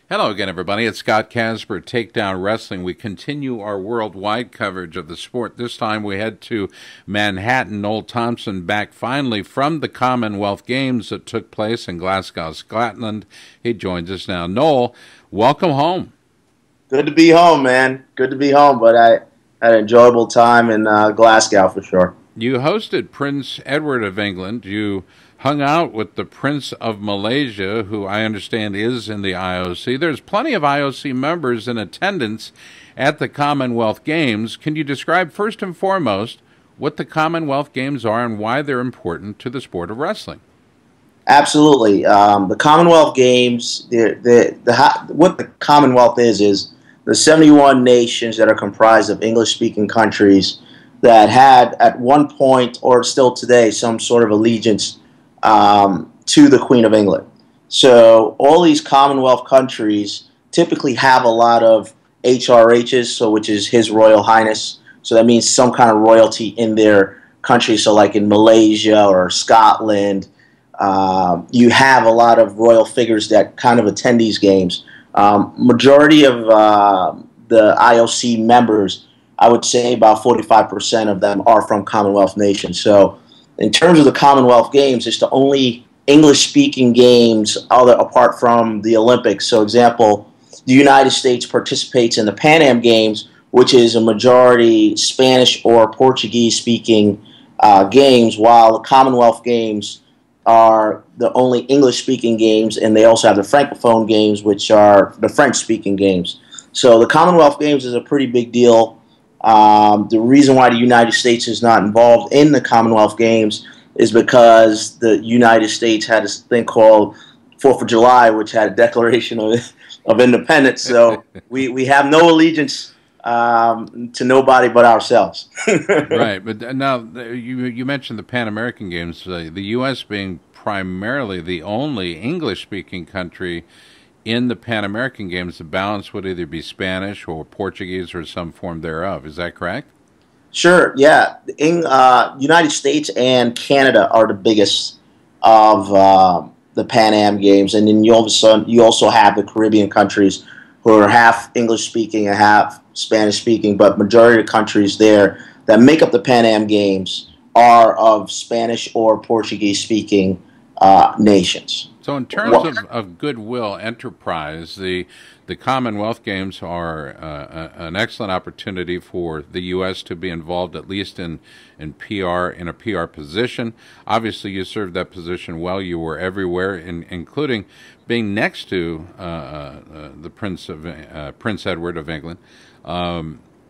Hello again, everybody. It's Scott Casper, Takedown Wrestling. We continue our worldwide coverage of the sport. This time we head to Manhattan. Noel Thompson back finally from the Commonwealth Games that took place in Glasgow, Scotland. He joins us now. Noel, welcome home. Good to be home, man. Good to be home, but I had an enjoyable time in Glasgow for sure. You hosted Prince Edward of England. You hung out with the Prince of Malaysia, who I understand is in the IOC. There's plenty of IOC members in attendance at the Commonwealth Games. Can you describe first and foremost what the Commonwealth Games are and why they're important to the sport of wrestling? Absolutely. The Commonwealth Games, what the Commonwealth is the 71 nations that are comprised of English-speaking countries that had at one point or still today some sort of allegiance to the Queen of England. So all these Commonwealth countries typically have a lot of HRHs, so which is His Royal Highness. So that means some kind of royalty in their country. So like in Malaysia or Scotland, you have a lot of royal figures that kind of attend these games. Majority of the IOC members, I would say about 45% of them are from Commonwealth nations. So in terms of the Commonwealth Games, it's the only English-speaking games apart from the Olympics. So, example, the United States participates in the Pan Am Games, which is a majority Spanish or Portuguese-speaking games, while the Commonwealth Games are the only English-speaking games, and they also have the Francophone Games, which are the French-speaking games. So the Commonwealth Games is a pretty big deal. The reason why the United States is not involved in the Commonwealth Games is because the United States had this thing called 4th of July, which had a Declaration of Independence. So we have no allegiance to nobody but ourselves. Right, but now you mentioned the Pan American Games, the U.S. being primarily the only English-speaking country in the Pan American Games. The balance would either be Spanish or Portuguese or some form thereof. Is that correct? Sure, yeah. In United States and Canada are the biggest of the Pan Am Games, and then you also have the Caribbean countries who are half English-speaking and half Spanish-speaking, but majority of the countries there that make up the Pan Am Games are of Spanish or Portuguese-speaking nations. So in terms of goodwill enterprise, the Commonwealth Games are an excellent opportunity for the U.S. to be involved, at least in PR, in a PR position. Obviously, you served that position well. You were everywhere, including being next to the Prince Edward of England.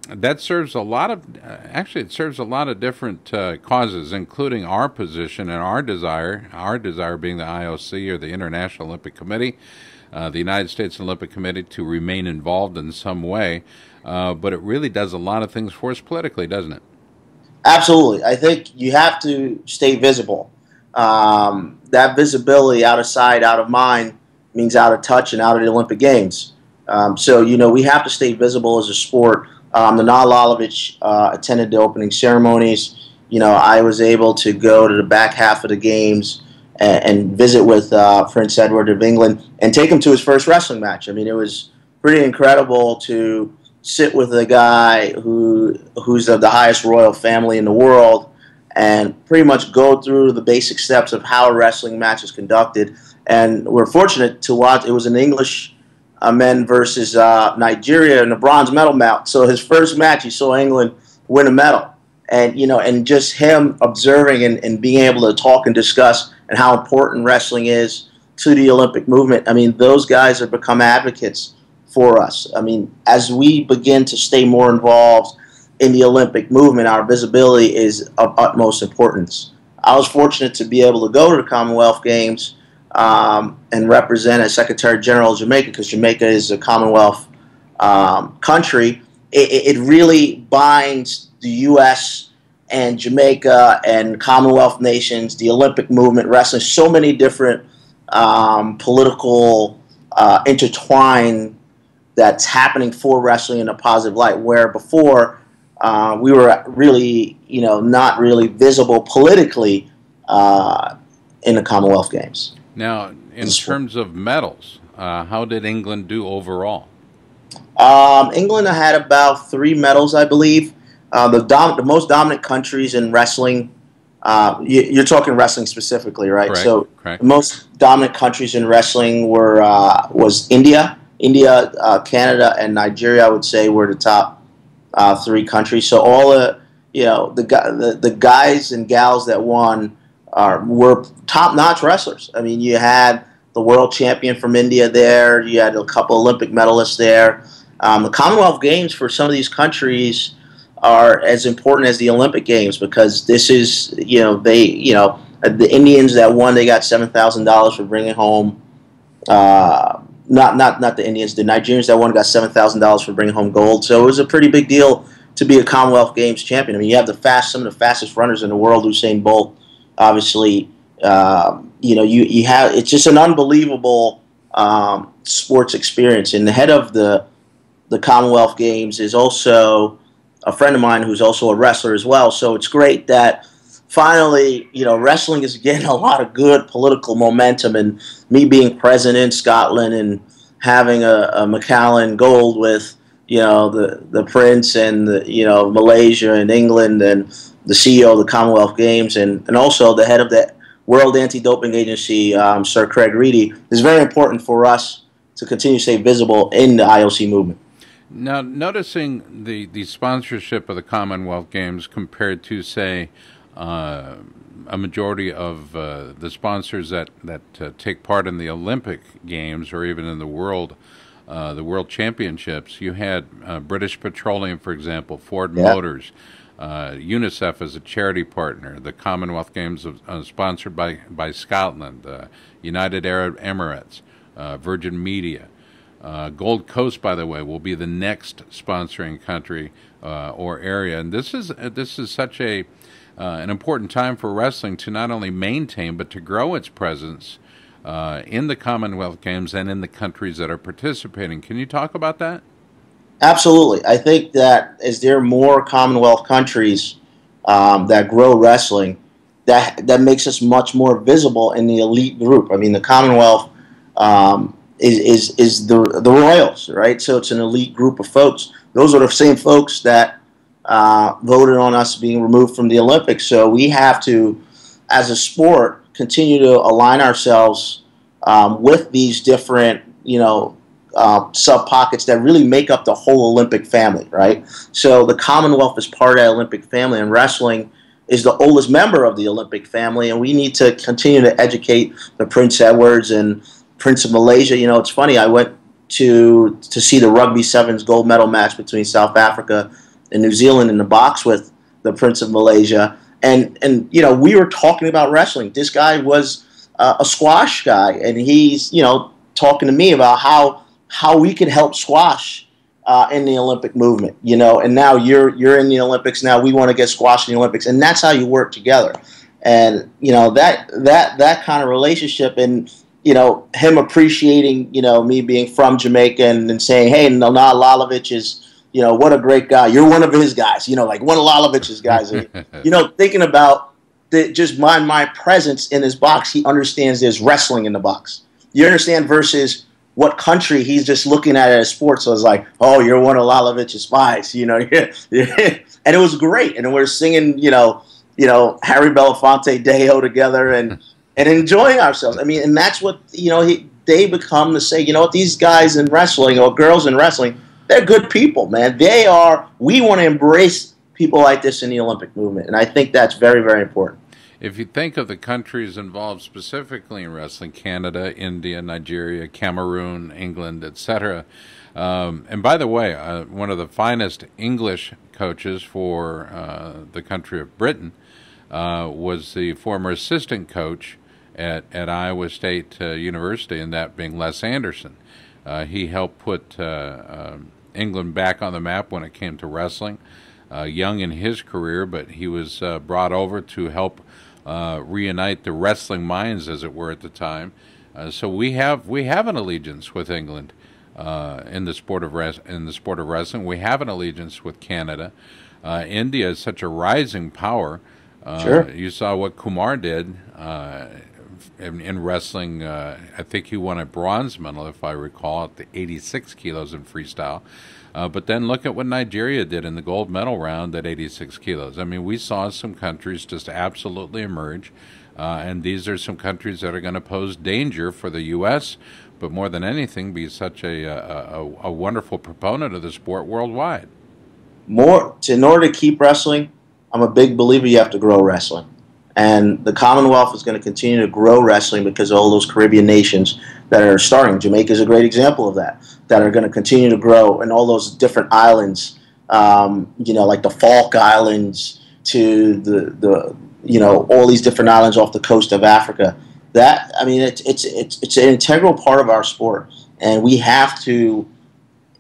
That serves a lot of, actually, it serves a lot of different causes, including our position and our desire being the IOC or the International Olympic Committee, the United States Olympic Committee, to remain involved in some way. But it really does a lot of things for us politically, doesn't it? Absolutely. I think you have to stay visible. That visibility, out of sight, out of mind, means out of touch and out of the Olympic Games. So, we have to stay visible as a sport. The Nalalovich attended the opening ceremonies. I was able to go to the back half of the games and visit with Prince Edward of England and take him to his first wrestling match. I mean, it was pretty incredible to sit with a guy who's of the highest royal family in the world and pretty much go through the basic steps of how a wrestling match is conducted. And we're fortunate to watch. It was an English men versus Nigeria in the bronze medal match. So his first match, he saw England win a medal, and and just him observing and being able to talk and discuss and how important wrestling is to the Olympic movement. I mean, those guys have become advocates for us. I mean, as we begin to stay more involved in the Olympic movement, our visibility is of utmost importance. I was fortunate to be able to go to the Commonwealth Games and represent as Secretary General of Jamaica, because Jamaica is a Commonwealth country. It really binds the U.S. and Jamaica and Commonwealth nations, the Olympic movement, wrestling, so many different political intertwine that's happening for wrestling in a positive light, where before we were really, not really visible politically in the Commonwealth Games. Now, in terms of medals, how did England do overall? England had about 3 medals, I believe. The most dominant countries in wrestling. You're talking wrestling specifically, right? Correct, So correct. the most dominant countries in wrestling was India, Canada, and Nigeria. I would say were the top 3 countries. So all the guys and gals that won were top-notch wrestlers. I mean, you had the world champion from India there. You had a couple Olympic medalists there. The Commonwealth Games for some of these countries are as important as the Olympic Games because this is, the Indians that won, they got $7,000 for bringing home. Not the Indians, the Nigerians that won got $7,000 for bringing home gold. So it was a pretty big deal to be a Commonwealth Games champion. I mean, you have some of the fastest runners in the world, Usain Bolt, obviously. You have, it's just an unbelievable sports experience. And the head of the Commonwealth Games is also a friend of mine who's also a wrestler as well. So it's great that finally, wrestling is getting a lot of good political momentum. And me being present in Scotland and having a Macallan gold with, the Prince and Malaysia and England and the CEO of the Commonwealth Games and also the head of the World Anti-Doping Agency, Sir Craig Reedy, is very important for us to continue to stay visible in the IOC movement. Now, noticing the sponsorship of the Commonwealth Games compared to, say, a majority of the sponsors that take part in the Olympic Games or even in the World Championships, you had British Petroleum, for example, Ford Motors, UNICEF as a charity partner. The Commonwealth Games sponsored by Scotland, United Arab Emirates, Virgin Media. Gold Coast, by the way, will be the next sponsoring country or area, and this is such an important time for wrestling to not only maintain but to grow its presence in the Commonwealth Games and in the countries that are participating. Can you talk about that? Absolutely. I think that as there are more Commonwealth countries that grow wrestling, that makes us much more visible in the elite group. I mean, the Commonwealth is the royals, right? So it's an elite group of folks. Those are the same folks that voted on us being removed from the Olympics. So we have to, as a sport, continue to align ourselves with these different, sub-pockets that really make up the whole Olympic family, right? So the Commonwealth is part of that Olympic family, and wrestling is the oldest member of the Olympic family, and we need to continue to educate the Prince Edwards and Prince of Malaysia. It's funny, I went to see the Rugby Sevens gold medal match between South Africa and New Zealand in the box with the Prince of Malaysia, and we were talking about wrestling. This guy was a squash guy, and he's talking to me about how we can help squash in the Olympic movement, and now you're in the Olympics. Now we want to get squash in the Olympics, and that's how you work together. And that kind of relationship, and him appreciating me being from Jamaica and saying, hey, Noel Lalovich is what a great guy. You're one of his guys, like one of Lalovich's guys. Thinking about just my presence in his box, he understands there's wrestling in the box. You understand versus what country he's just looking at as sports. So it's like, oh, you're one of Lalovich's spies, And it was great. And we're singing, Harry Belafonte Deo together and enjoying ourselves. I mean, and that's what, they become to say, these guys in wrestling or girls in wrestling, they're good people, man. We want to embrace people like this in the Olympic movement. And I think that's very, very important. If you think of the countries involved specifically in wrestling, Canada, India, Nigeria, Cameroon, England, etc. And by the way, one of the finest English coaches for the country of Britain was the former assistant coach at Iowa State University, and that being Les Anderson. He helped put England back on the map when it came to wrestling. Young in his career, but he was brought over to help reunite the wrestling minds, as it were, at the time. So we have an allegiance with England in the sport of wrestling. We have an allegiance with Canada. India is such a rising power. Sure. You saw what Kumar did in wrestling. I think he won a bronze medal, if I recall, at the 86 kilos in freestyle. But then look at what Nigeria did in the gold medal round at 86 kilos. I mean, we saw some countries just absolutely emerge, and these are some countries that are going to pose danger for the U.S., but more than anything, be such a wonderful proponent of the sport worldwide. In order to keep wrestling, I'm a big believer you have to grow wrestling. And the Commonwealth is going to continue to grow wrestling because of all those Caribbean nations that are starting. Jamaica is a great example of that are going to continue to grow, and all those different islands, like the Falk Islands to the all these different islands off the coast of Africa. That, I mean, it's an integral part of our sport, and we have to,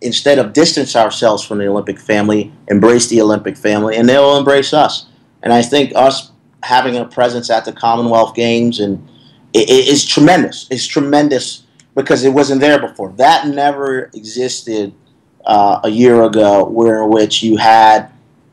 instead of distance ourselves from the Olympic family, embrace the Olympic family, and they'll embrace us. And I think us having a presence at the Commonwealth Games and it is tremendous. It's tremendous because it wasn't there before. That never existed a year ago, in which you had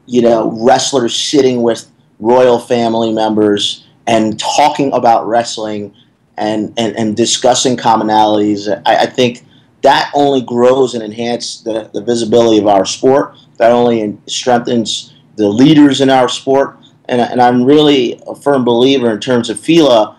wrestlers sitting with royal family members and talking about wrestling and discussing commonalities. I think that only grows and enhances the visibility of our sport. That only strengthens the leaders in our sport. And I'm really a firm believer in terms of FILA,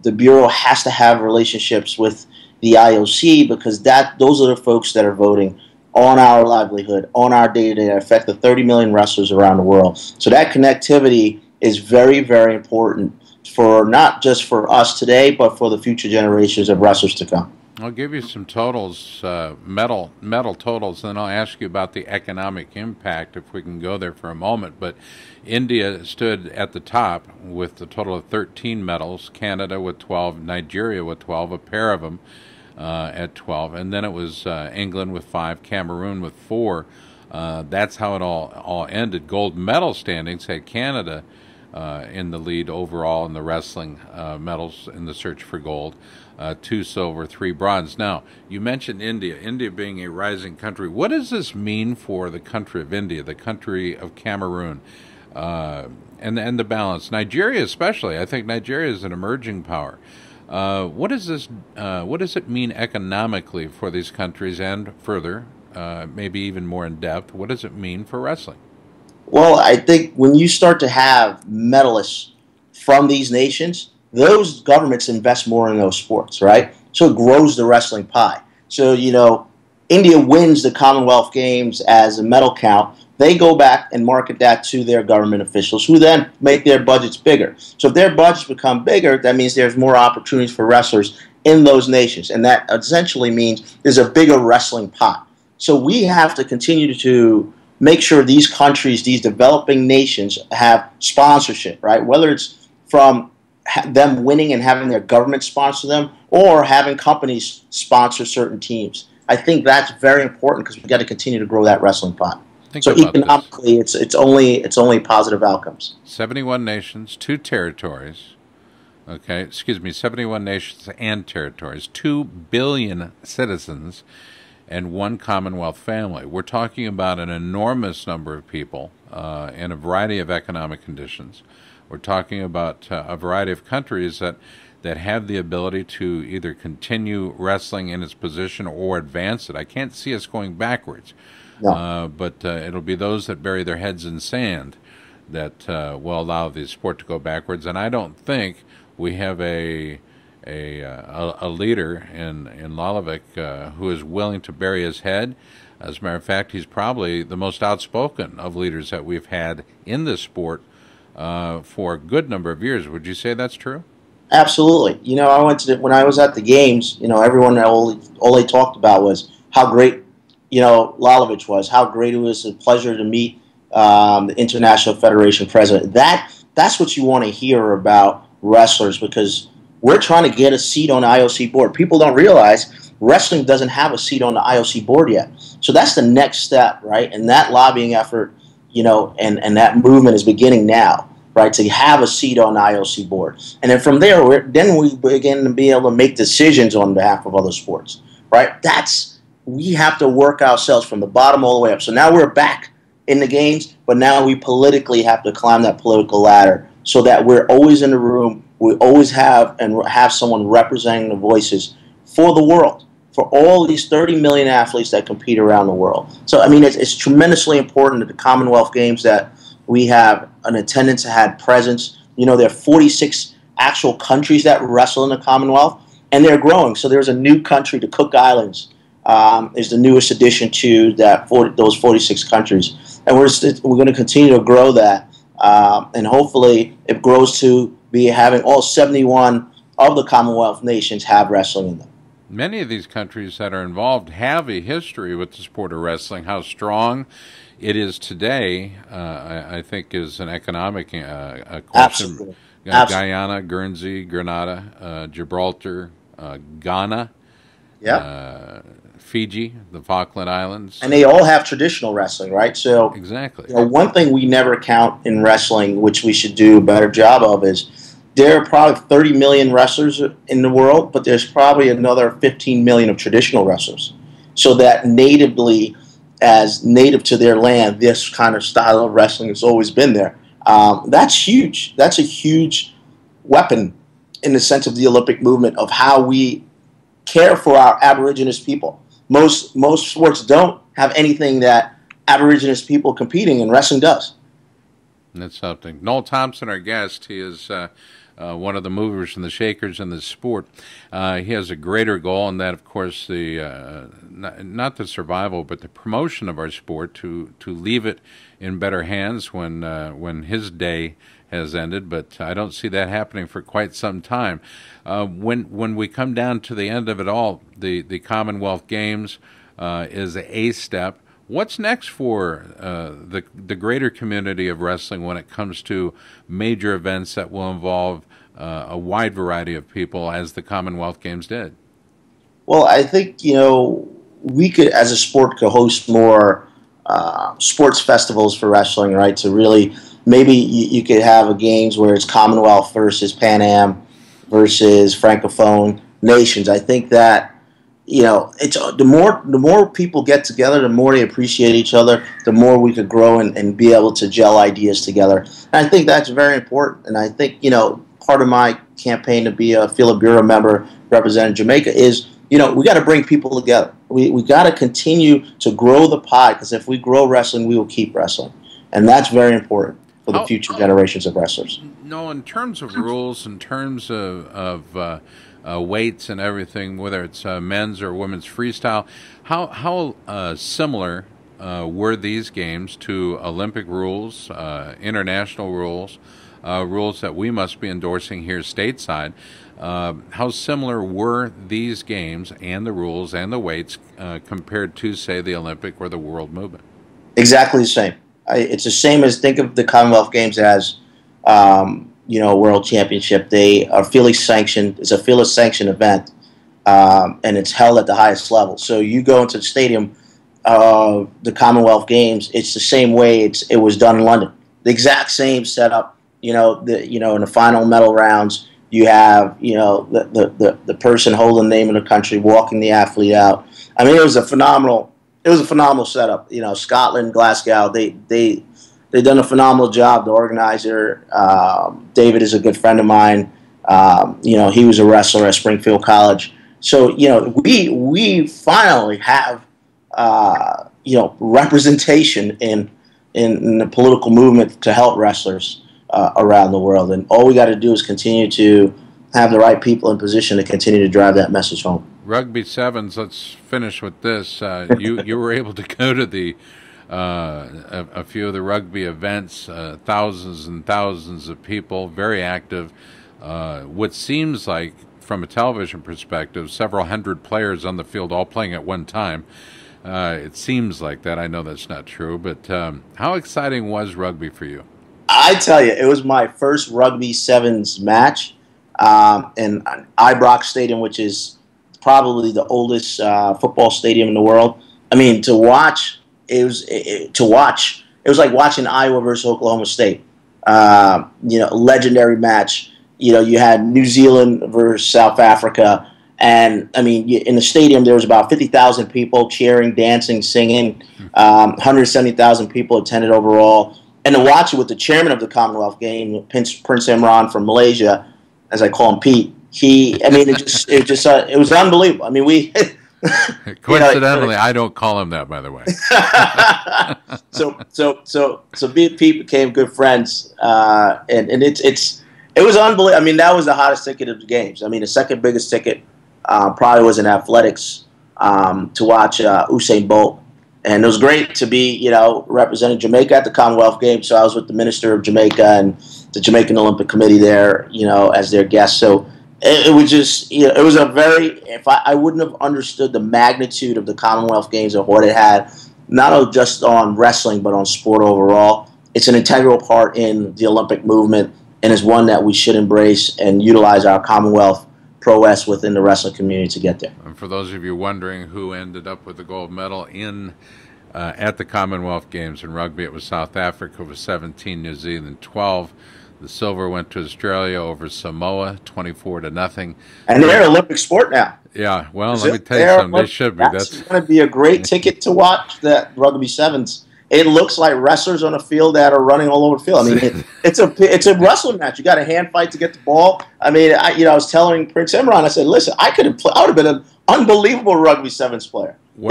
the Bureau has to have relationships with the IOC, because those are the folks that are voting on our livelihood, on our day-to-day, affect the 30 million wrestlers around the world. So that connectivity is very, very important for not just for us today, but for the future generations of wrestlers to come. I'll give you some totals, medal totals, and then I'll ask you about the economic impact if we can go there for a moment. But India stood at the top with a total of 13 medals, Canada with 12, Nigeria with 12, a pair of them at 12, and then it was England with 5, Cameroon with 4. That's how it all ended. Gold medal standings had Canada in the lead overall in the wrestling medals in the search for gold. 2 silver, 3 bronze. Now, you mentioned India being a rising country. What does this mean for the country of India, the country of Cameroon, and the balance? Nigeria especially. I think Nigeria is an emerging power. What does it mean economically for these countries, and further, maybe even more in depth, what does it mean for wrestling? Well, I think when you start to have medalists from these nations, those governments invest more in those sports, right? So it grows the wrestling pie. So, India wins the Commonwealth Games as a medal count. They go back and market that to their government officials, who then make their budgets bigger. So if their budgets become bigger, that means there's more opportunities for wrestlers in those nations. And that essentially means there's a bigger wrestling pot. So we have to continue to make sure these countries, these developing nations, have sponsorship, right? Whether it's from them winning and having their government sponsor them, or having companies sponsor certain teams. I think that's very important, because we've got to continue to grow that wrestling pot. So economically, it's only positive outcomes. 71 nations, 2 territories. Okay, 71 nations and territories, 2 billion citizens, and 1 Commonwealth family. We're talking about an enormous number of people in a variety of economic conditions. We're talking about a variety of countries that have the ability to either continue wrestling in its position or advance it. I can't see us going backwards, but it'll be those that bury their heads in sand that will allow the sport to go backwards. And I don't think we have a leader in Lalovic who is willing to bury his head. As a matter of fact, he's probably the most outspoken of leaders that we've had in this sport for a good number of years. Would you say that's true? Absolutely. I went to when I was at the games. Everyone all they talked about was how great Lalovic was, how great it was, a pleasure to meet the International Federation president. That's what you want to hear about wrestlers, because we're trying to get a seat on the IOC board. People don't realize wrestling doesn't have a seat on the IOC board yet. So that's the next step, right? And that lobbying effort, and that movement is beginning now, right, to have a seat on the IOC board. And then from there, we begin to be able to make decisions on behalf of other sports, right? We have to work ourselves from the bottom all the way up. So now we're back in the games, but now we politically have to climb that political ladder so that we're always in the room we always have someone representing the voices for the world, for all these 30 million athletes that compete around the world. So, I mean, it's tremendously important at the Commonwealth Games that we have an attendance that had presence. You know, there are 46 actual countries that wrestle in the Commonwealth, and they're growing. So there's a new country, the Cook Islands, is the newest addition to those 46 countries. And we're going to continue to grow that, and hopefully it grows to be having all 71 of the Commonwealth nations have wrestling in them. Many of these countries that are involved have a history with the sport of wrestling. How strong it is today, I think, is an economic question. Absolutely. Guyana, Guernsey, Grenada, Gibraltar, Ghana, Fiji, the Falkland Islands. And they all have traditional wrestling, right? So exactly. You know, one thing we never count in wrestling, which we should do a better job of, is there are probably 30 million wrestlers in the world, but there's probably another 15 million of traditional wrestlers. So that natively, as native to their land, this kind of style of wrestling has always been there. That's huge. That's a huge weapon in the sense of the Olympic movement of how we care for our Aborigines people. Most sports don't have anything that Aborigines people competing, and wrestling does. That's something. Noel Thompson, our guest, he is one of the movers and the shakers in this sport. He has a greater goal, and that, of course, the not the survival, but the promotion of our sport to leave it in better hands when his day has ended. But I don't see that happening for quite some time. When we come down to the end of it all, the Commonwealth Games is a step. What's next for the greater community of wrestling when it comes to major events that will involve a wide variety of people, as the Commonwealth Games did? Well, I think, you know, we could, as a sport, could host more sports festivals for wrestling, right? To really, maybe you could have a games where it's Commonwealth versus Pan Am versus Francophone nations. I think that, you know, it's the more people get together, the more they appreciate each other, the more we could grow and be able to gel ideas together. And I think that's very important. And I think, you know, part of my campaign to be a FILA Bureau member representing Jamaica is, you know, we got to bring people together. We got to continue to grow the pie, because if we grow wrestling, we will keep wrestling. And that's very important for the future generations of wrestlers. No, in terms of rules, in terms of weights and everything, whether it's men's or women's freestyle, how similar were these games to Olympic rules, international rules, rules that we must be endorsing here stateside? How similar were these games and the rules and the weights compared to, say, the Olympic or the world movement? Exactly the same. It's the same as, think of the Commonwealth Games as you know, World Championship. They are FILA sanctioned. It's a FILA sanctioned event, and it's held at the highest level. So you go into the stadium, the Commonwealth Games. It's the same way it was done in London. The exact same setup. You know, in the final medal rounds, you have, you know, the person holding the name of the country walking the athlete out. I mean, it was a phenomenal setup. You know, Scotland, Glasgow, they done a phenomenal job. The organizer, David, is a good friend of mine. You know, he was a wrestler at Springfield College. So, you know, we finally have, you know, representation in the political movement to help wrestlers around the world. And all we got to do is continue to have the right people in position to continue to drive that message home. Rugby sevens, let's finish with this. You were able to go to the a few of the rugby events, thousands and thousands of people, very active. What seems like, from a television perspective, several hundred players on the field all playing at one time. It seems like that. I know that's not true, but how exciting was rugby for you? I tell you, it was my first rugby sevens match in Ibrox Stadium, which is probably the oldest football stadium in the world. I mean, to watch, it was like watching Iowa versus Oklahoma State. You know, legendary match. You know, you had New Zealand versus South Africa, and I mean, in the stadium there was about 50,000 people cheering, dancing, singing. 170,000 people attended overall. And to watch it with the chairman of the Commonwealth game, Prince Imran from Malaysia, as I call him, Pete. I mean, it was unbelievable. I mean, we. Coincidentally, I don't call him that, by the way. So me and Pete became good friends, and it was unbelievable. I mean, that was the hottest ticket of the games. I mean, the second biggest ticket probably was in athletics, to watch Usain Bolt. And it was great to be, representing Jamaica at the Commonwealth Games. So I was with the Minister of Jamaica and the Jamaican Olympic Committee there, as their guest. So it was just, it was a very, if I wouldn't have understood the magnitude of the Commonwealth Games and what it had, not just on wrestling, but on sport overall. It's an integral part in the Olympic movement and is one that we should embrace and utilize our Commonwealth prowess within the wrestling community to get there. And for those of you wondering who ended up with the gold medal at the Commonwealth Games in rugby, it was South Africa with 17, New Zealand 12. The silver went to Australia over Samoa, 24-0. And they're an Olympic sport now. Yeah, well, let me tell you something. They should be. That's going to be a great ticket to watch, that rugby sevens. It looks like wrestlers on a field that are running all over the field. I mean, it's a wrestling match. You got a hand fight to get the ball. I mean, I was telling Prince Imran, I said, listen, I would have been an unbelievable rugby sevens player. You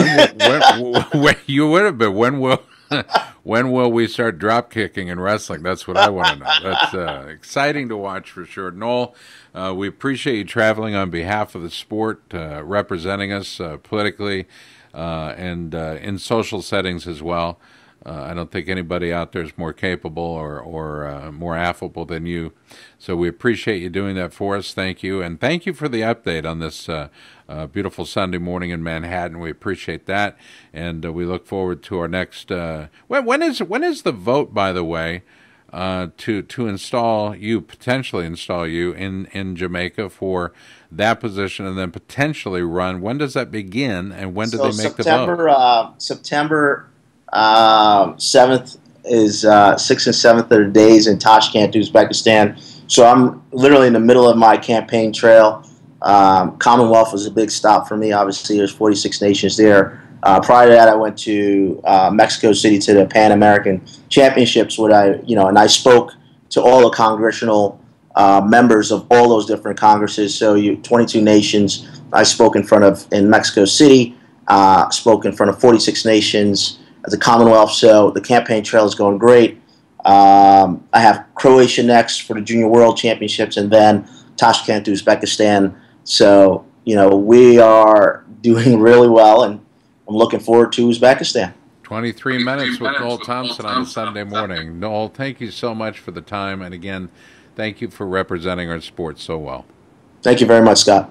would have been. When will we start drop kicking in wrestling? That's what I want to know. That's exciting to watch for sure. Noel, we appreciate you traveling on behalf of the sport, representing us politically and in social settings as well. I don't think anybody out there is more capable or more affable than you. So we appreciate you doing that for us. Thank you. And thank you for the update on this beautiful Sunday morning in Manhattan. We appreciate that. And we look forward to our next when is the vote, by the way, to potentially install you in Jamaica for that position and then potentially run? When does that begin, and when do they make the vote? September 7th is 6th and 7th of the days in Tashkent, Uzbekistan. So I'm literally in the middle of my campaign trail. Commonwealth was a big stop for me. Obviously, there's 46 nations there. Prior to that, I went to Mexico City to the Pan American Championships, and I spoke to all the congressional members of all those different congresses. So 22 nations. I spoke in Mexico City. Spoke in front of 46 nations at the Commonwealth. So the campaign trail is going great. I have Croatia next for the Junior World Championships, and then Tashkent, Uzbekistan. So we are doing really well, and I'm looking forward to Uzbekistan. 23 minutes with Noel Thompson on a Sunday morning. Noel, thank you so much for the time, and again, thank you for representing our sport so well. Thank you very much, Scott.